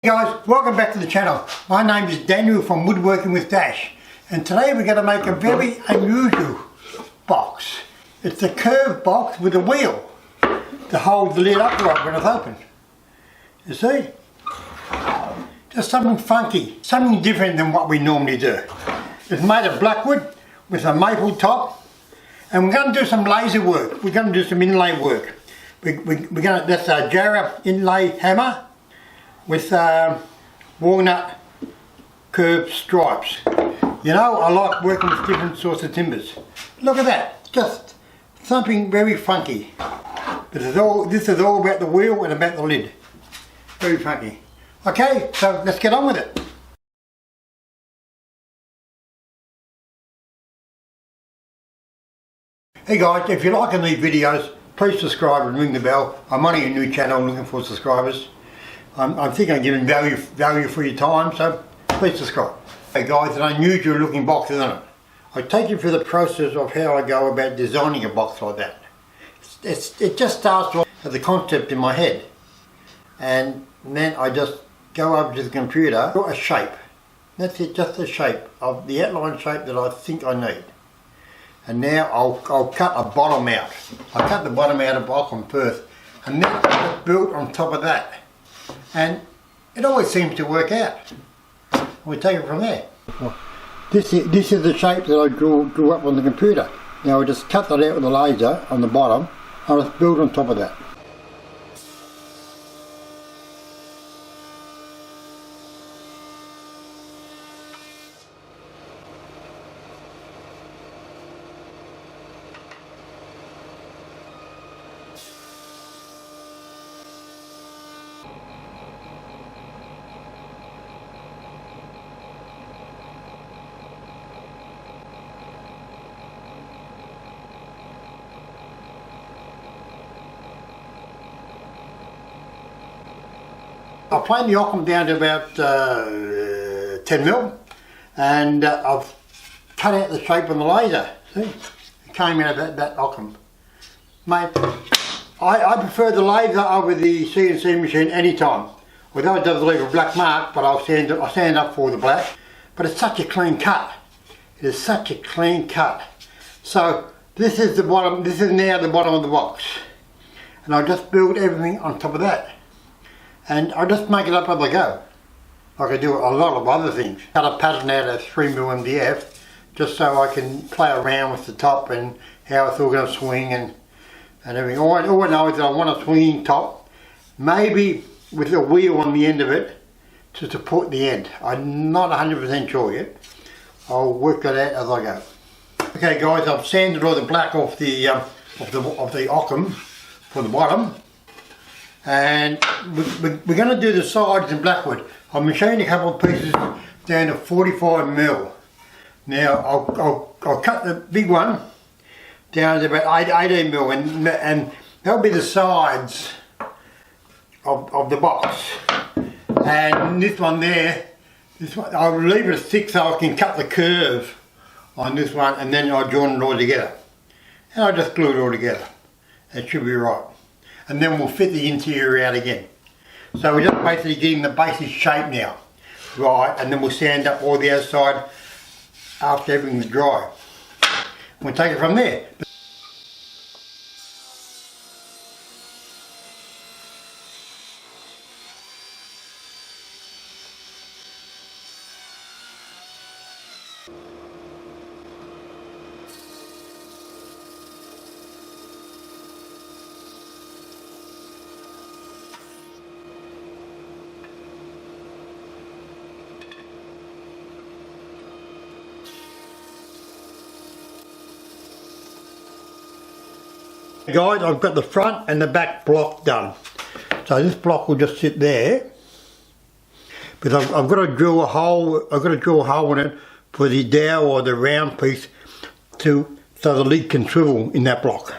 Hey guys, welcome back to the channel. My name is Daniel from Woodworking with Dash, and today we're going to make a very unusual box. It's a curved box with a wheel to hold the lid upright when it's open. You see? Just something funky, something different than what we normally do. It's made of blackwood with a maple top, and we're going to do some laser work. We're going to do some inlay work. That's a Jarrah inlay hammer with walnut curved stripes. You know, I like working with different sorts of timbers. Look at that, just something very funky. But this is all about the wheel and about the lid. Very funky. Okay, so let's get on with it. Hey guys, if you're liking these videos, please subscribe and ring the bell. I'm only a new channel looking for subscribers. I think I'm giving value for your time, so please subscribe. Hey guys, an unusual looking box, isn't it? I take you through the process of how I go about designing a box like that. It just starts off with the concept in my head, and then I just go over to the computer, draw a shape. That's it, just the shape of the outline shape that I think I need. And now I'll cut a bottom out. I cut the bottom out of Ockham first, and then I built on top of that. And it always seems to work out. We take it from there. This is the shape that I drew up on the computer. Now I just cut that out with the laser on the bottom. I'll just build on top of that. I planed the Ockham down to about 10 mil, and I've cut out the shape on the laser. See, it came out of that Ockham. Mate, I prefer the laser over the CNC machine anytime. Although it does leave a black mark, but I'll stand up for the black. But it's such a clean cut. It is such a clean cut. So this is the bottom. This is now the bottom of the box, and I just build everything on top of that. And I just make it up as I go, like I do a lot of other things. Cut a pattern out of 3mm MDF, just so I can play around with the top and how it's all going to swing and everything. All I know is that I want a swinging top, maybe with a wheel on the end of it to support the end. I'm not 100% sure yet. I'll work that out as I go. Okay guys, I've sanded all the black off the Ockham for the bottom. And we're going to do the sides in blackwood. I'm machining a couple of pieces down to 45mm. Now I'll cut the big one down to about 18mm, and that'll be the sides of the box. And this one there, I'll leave it thick so I can cut the curve on this one, and then I'll join it all together. And I'll just glue it all together. That should be right. And then we'll fit the interior out again. So we're just basically getting the basic shape now, right? And then we'll sand up all the outside after everything's dry. We'll take it from there. Guys, I've got the front and the back block done. So this block will just sit there. But I've got to drill a hole. I've got to drill a hole in it for the dowel or the round piece so the lid can swivel in that block.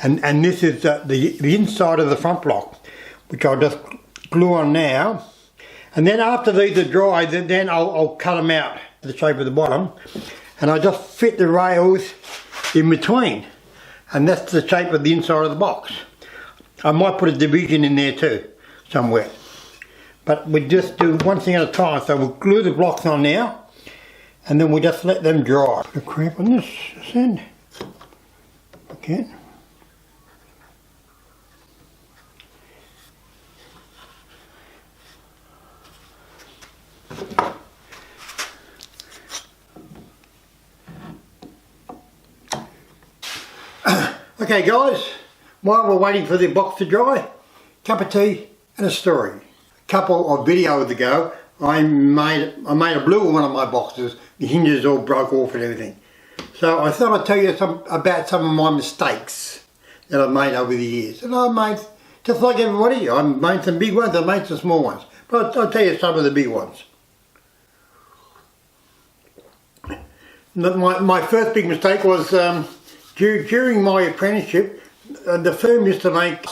And this is the inside of the front block, which I'll just glue on now. And then after these are dry, then I'll cut them out to the shape of the bottom, and I just fit the rails in between. And that's the shape of the inside of the box. I might put a division in there too, somewhere. but we just do one thing at a time. So we'll glue the blocks on now, and then we just let them dry. Put a cramp on this end. Okay. Okay guys, while we're waiting for the box to dry, cup of tea and a story. A couple of videos ago, I made a blue one of my boxes. The hinges all broke off and everything. So I thought I'd tell you about some of my mistakes that I've made over the years. And I've made, just like everybody, I've made some big ones, I've made some small ones. But I'll tell you some of the big ones. My first big mistake was during my apprenticeship, the firm used to make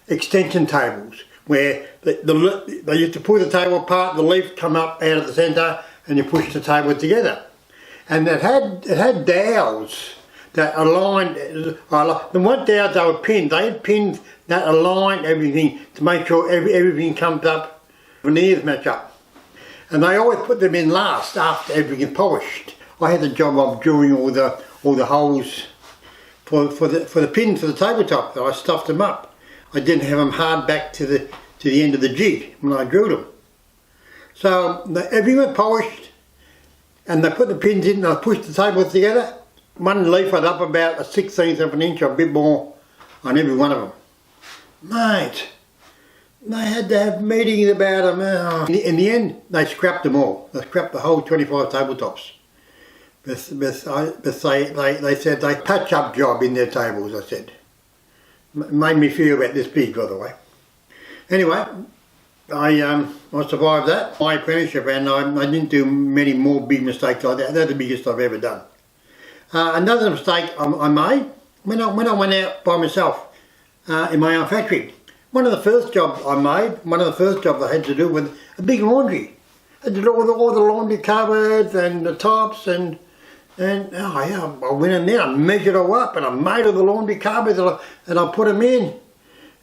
extension tables where they used to pull the table apart, the leaf come up out of the centre, and you push the table together. And it had dowels that aligned. They weren't dowels, they were pins. They had pins that aligned everything to make sure everything comes up, veneers match up. And they always put them in last after everything is polished. I had the job of drilling all the holes for the pins for the tabletop. I stuffed them up. I didn't have them hard back to the end of the jig when I drilled them. So everything was polished, and they put the pins in and I pushed the tables together. One leaf was up about a 1/16 of an inch, or a bit more on every one of them. Mate, they had to have meetings about them. In the end, they scrapped them all. They scrapped the whole 25 tabletops. But they said they patch up job in their tables, I said. Made me feel about this big, by the way. Anyway, I survived that, my apprenticeship, and I didn't do many more big mistakes like that. They're the biggest I've ever done. Another mistake I made when I went out by myself in my own factory. One of the first jobs I had to do was a big laundry. I had to do all the laundry cupboards and the tops and I went in there, I measured all up and I made all the laundry cupboards and I put them in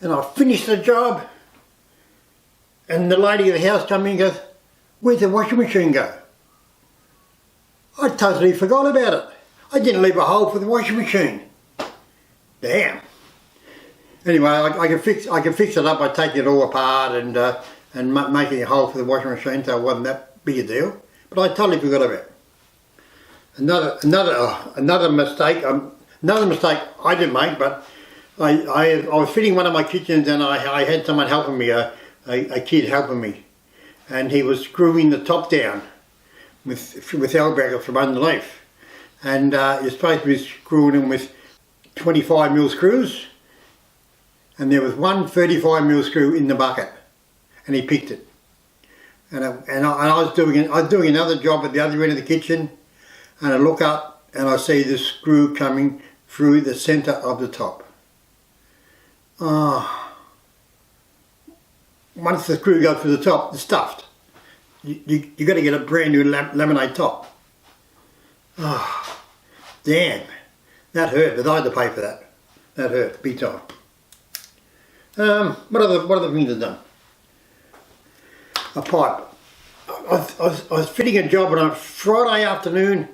and I finished the job. And the lady of the house came in and goes, "Where'd the washing machine go?" I totally forgot about it. I didn't leave a hole for the washing machine. Damn. Anyway, I can fix it up by taking it all apart and making a hole for the washing machine, so it wasn't that big a deal. But I totally forgot about it. Another mistake I didn't make, but I was fitting one of my kitchens and I had someone helping me, a kid helping me, and he was screwing the top down with L brackets from underneath, and you're supposed to be screwing them with 25mm screws, and there was one 35mm screw in the bucket, and he picked it, and I was doing another job at the other end of the kitchen, and I look up and I see the screw coming through the centre of the top. Once the screw goes through the top, it's stuffed. You got to get a brand new laminate top. Damn, that hurt, but I had to pay for that. That hurt, big time. What other things I've done? A pipe. I was fitting a job on a Friday afternoon.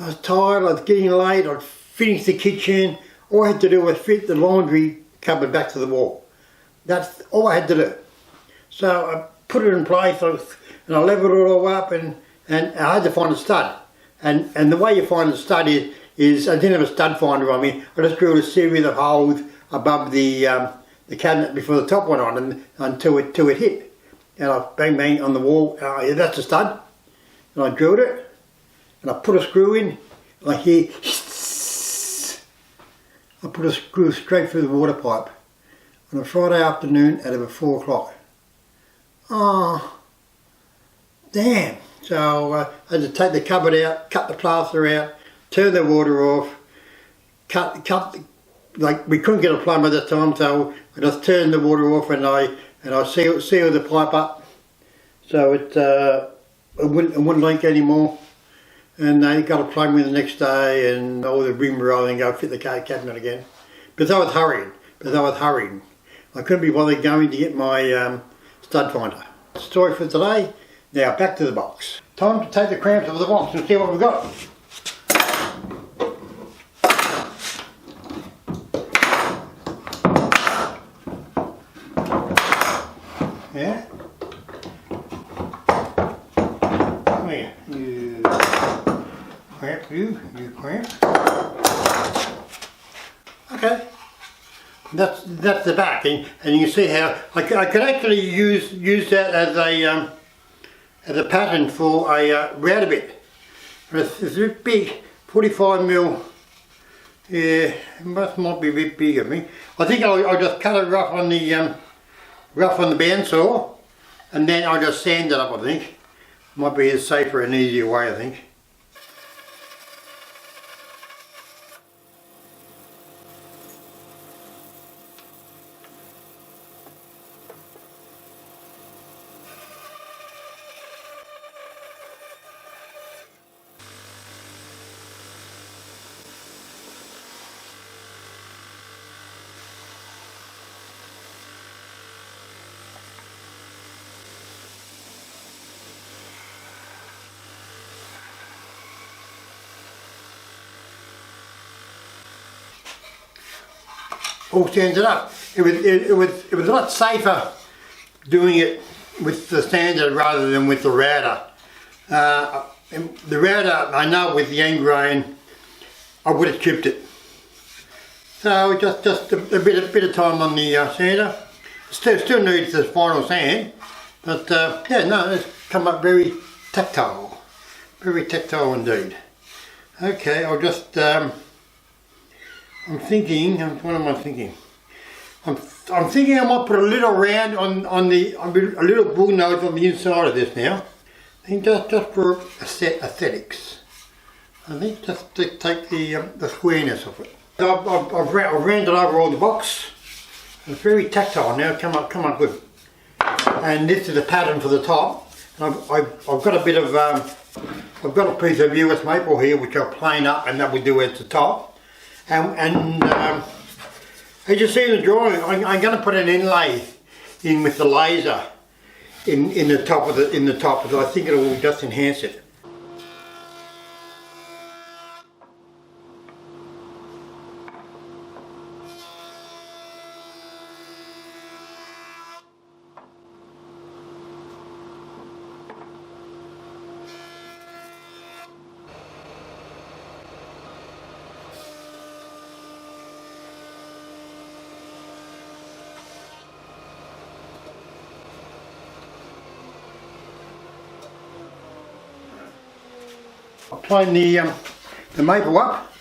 I was tired, I was getting late, I'd finished the kitchen. All I had to do was fit the laundry cupboard back to the wall. That's all I had to do. So I put it in place and I leveled it all up and I had to find a stud. And the way you find a stud is I didn't have a stud finder on me. I just drilled a series of holes above the cabinet before the top went on and until it hit. And I bang bang on the wall, yeah, that's a stud. And I drilled it and I put a screw in and I hear I put a screw straight through the water pipe on a Friday afternoon at about 4 o'clock. Oh, damn. So I had to take the cupboard out, cut the plaster out, turn the water off, like we couldn't get a plumber at that time, so I just turned the water off and I sealed the pipe up so it wouldn't leak anymore. And they got a plumber the next day and all the rim roll and go fit the cabinet again. But I was hurrying. I couldn't be bothered going to get my stud finder. Story for today. Now back to the box. Time to take the clamps off the box and see what we've got. Yeah. Come here. You clamp, you clamp. Okay. That's the back, and you can see how I could actually use that as a pattern for a router bit. It's a bit big, 45mm. Yeah, it might be a bit big of me. I think I'll just cut it rough on the bandsaw, and then I'll just sand it up. I think might be a safer and easier way. I think. All sanded up. It was a lot safer doing it with the sander rather than with the router. The router, I know with the end grain, I would have chipped it. So just a bit of time on the sander. Still needs the final sand, but yeah, no, it's come up very tactile indeed. Okay, I'll just. I'm thinking. What am I thinking? I'm thinking I might put a little round on the a little bull nose on the inside of this now. I think just for aesthetics. I think just to take the squareness of it. I've rounded over all the box. It's very tactile now. Come up good. And this is the pattern for the top. And I've got a bit of I've got a piece of US maple here which I'll plane up, and that will do at the top. And as you see in the drawing, I'm going to put an inlay in with the laser in the top of it. I think it will just enhance it. I've planed the maple up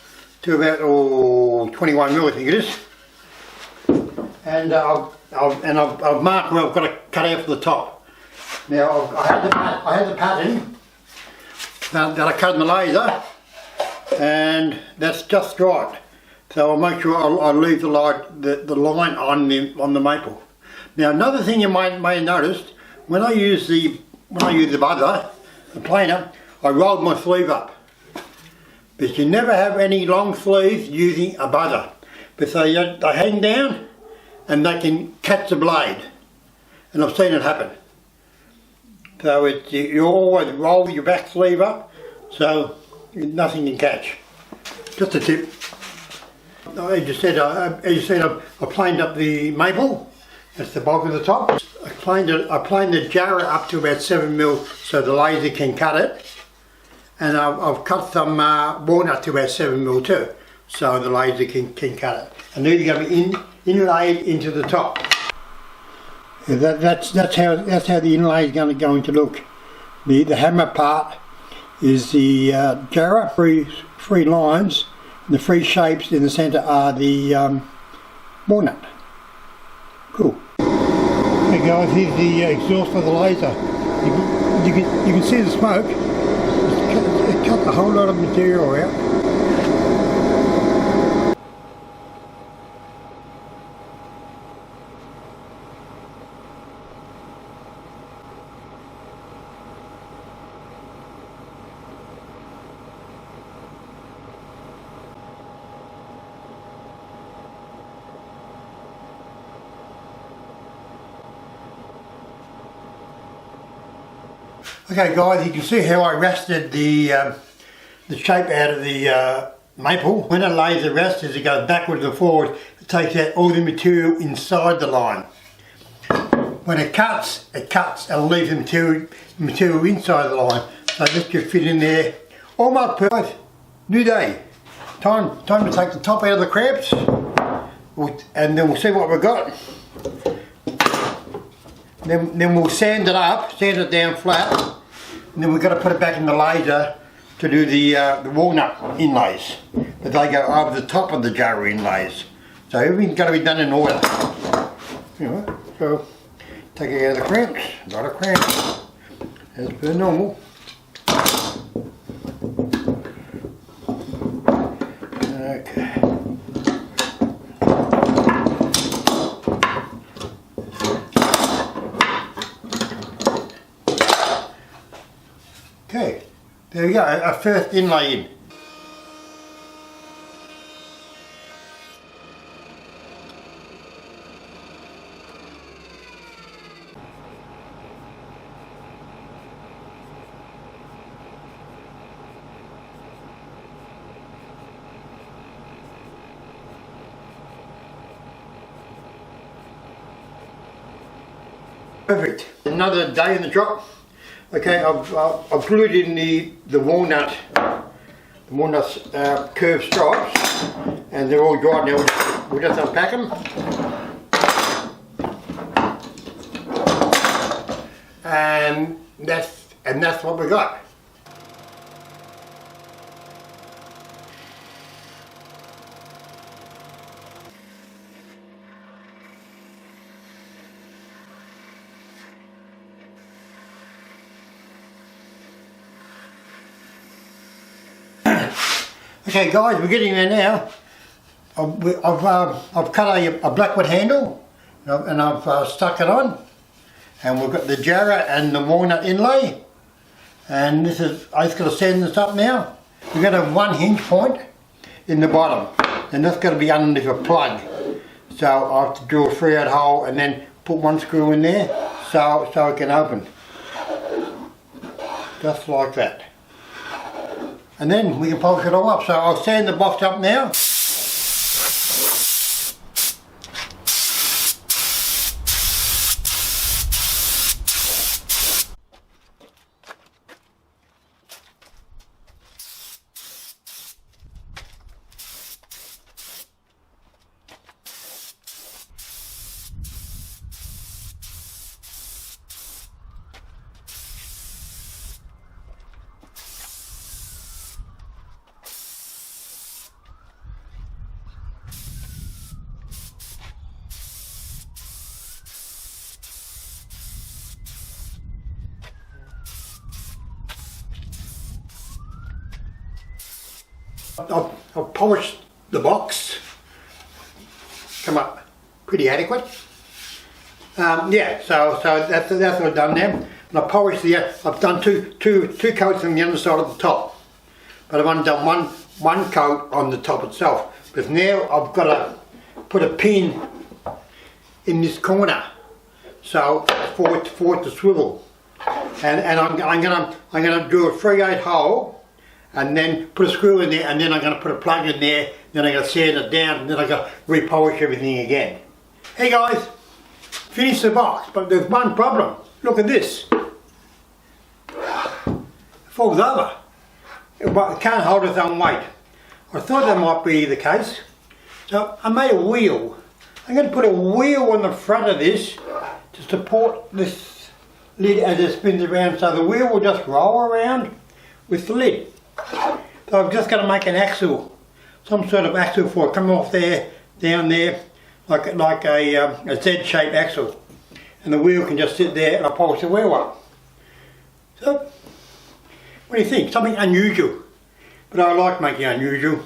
to about 21mm, I think it is, and I've marked where I've got to cut out for the top. Now I had the pattern that I cut in the laser, and that's just right. So I'll make sure I'll leave the line on the maple. Now another thing you may have noticed, when I use the buzzer, the planer, I rolled my sleeve up. But you never have any long sleeves using a buzzer, because they hang down and they can catch the blade, and I've seen it happen. So you always roll your back sleeve up so nothing can catch. Just a tip. As you said, I planed up the maple. That's the bulk of the top. I planed the jarrah up to about 7mm so the laser can cut it. And I've cut some walnut to about 7mm too, so the laser can cut it. And these are going to be inlaid into the top. Yeah, that's how the inlay is going to look. The hammer part is the jarrah, three lines, and the three shapes in the centre are the walnut. Cool. Hey guys, here's the exhaust of the laser. You can see the smoke. It cut a whole lot of material out. Okay guys, you can see how I rested the shape out of the maple. When it lays the rest, as it goes backwards and forwards, it takes out all the material inside the line. When it cuts and leaves the material inside the line. So this just fit in there. Almost perfect. New day. Time to take the top out of the crabs, and then we'll see what we've got. Then we'll sand it down flat, and then we've got to put it back in the laser to do the walnut inlays. But they go over the top of the jar inlays. So everything's got to be done in order. Anyway, so take it out of the cramps, a lot of cramps, as per normal. Okay. Okay, there we go, our first inlay in. Perfect. Another day in the shop. Okay, I've glued in the walnut curved stripes, and they're all dried now. We'll just unpack them, and that's what we got. Okay guys, we're getting there now. I've cut a blackwood handle, and I've stuck it on, and we've got the jarrah and the walnut inlay, and I just got to sand this up now. We've got a 1 hinge point in the bottom, and that's got to be underneath a plug. So I have to drill a 3/8 hole and then put 1 screw in there so it can open. Just like that. And then we can polish it all up. So I'll sand the box up now. I've polished the box, come up pretty adequate. Yeah, so that's what I've done now. And I polished I've done two coats on the underside of the top, but I've only done one coat on the top itself. Because now I've got to put a pin in this corner, so for it to swivel. And I'm gonna do a 3/8 hole, and then put a screw in there, and then I'm going to put a plug in there, then I'm going to sand it down, and then I'm going to repolish everything again. Hey guys, finished the box, but there's one problem. Look at this. It falls over. It can't hold its own weight. I thought that might be the case. So I made a wheel. I'm going to put a wheel on the front of this to support this lid as it spins around, so the wheel will just roll around with the lid. So I've just got to make an axle, some sort of axle for it, come off there, down there, like a Z-shaped axle, and the wheel can just sit there and I'll polish the wheel up. So, what do you think? Something unusual, but I like making unusual.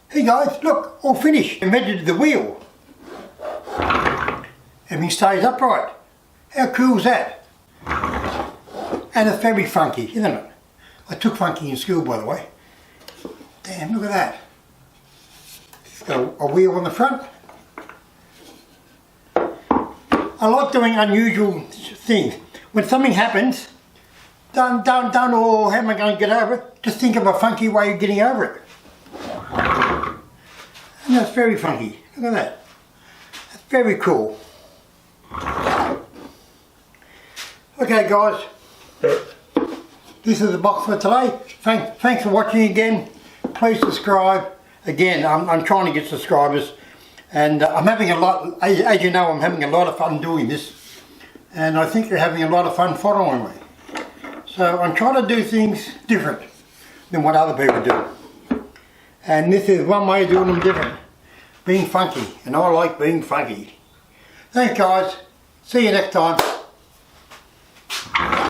Hey guys, look, all finished. I measured the wheel. Everything stays upright. How cool is that? And it's very funky, isn't it? I took funky in school, by the way. Damn, look at that. It's got a wheel on the front, I like doing unusual things. When something happens, don't, oh, how am I going to get over it? Just think of a funky way of getting over it. And that's very funky. Look at that. That's very cool. Okay guys, this is the box for today. Thanks for watching again. Please subscribe. Again, I'm trying to get subscribers, and I'm having a lot, as you know, I'm having a lot of fun doing this, and I think you're having a lot of fun following me. So I'm trying to do things different than what other people do. And this is one way of doing them different. Being funky, and I like being funky. Thanks guys. See you next time.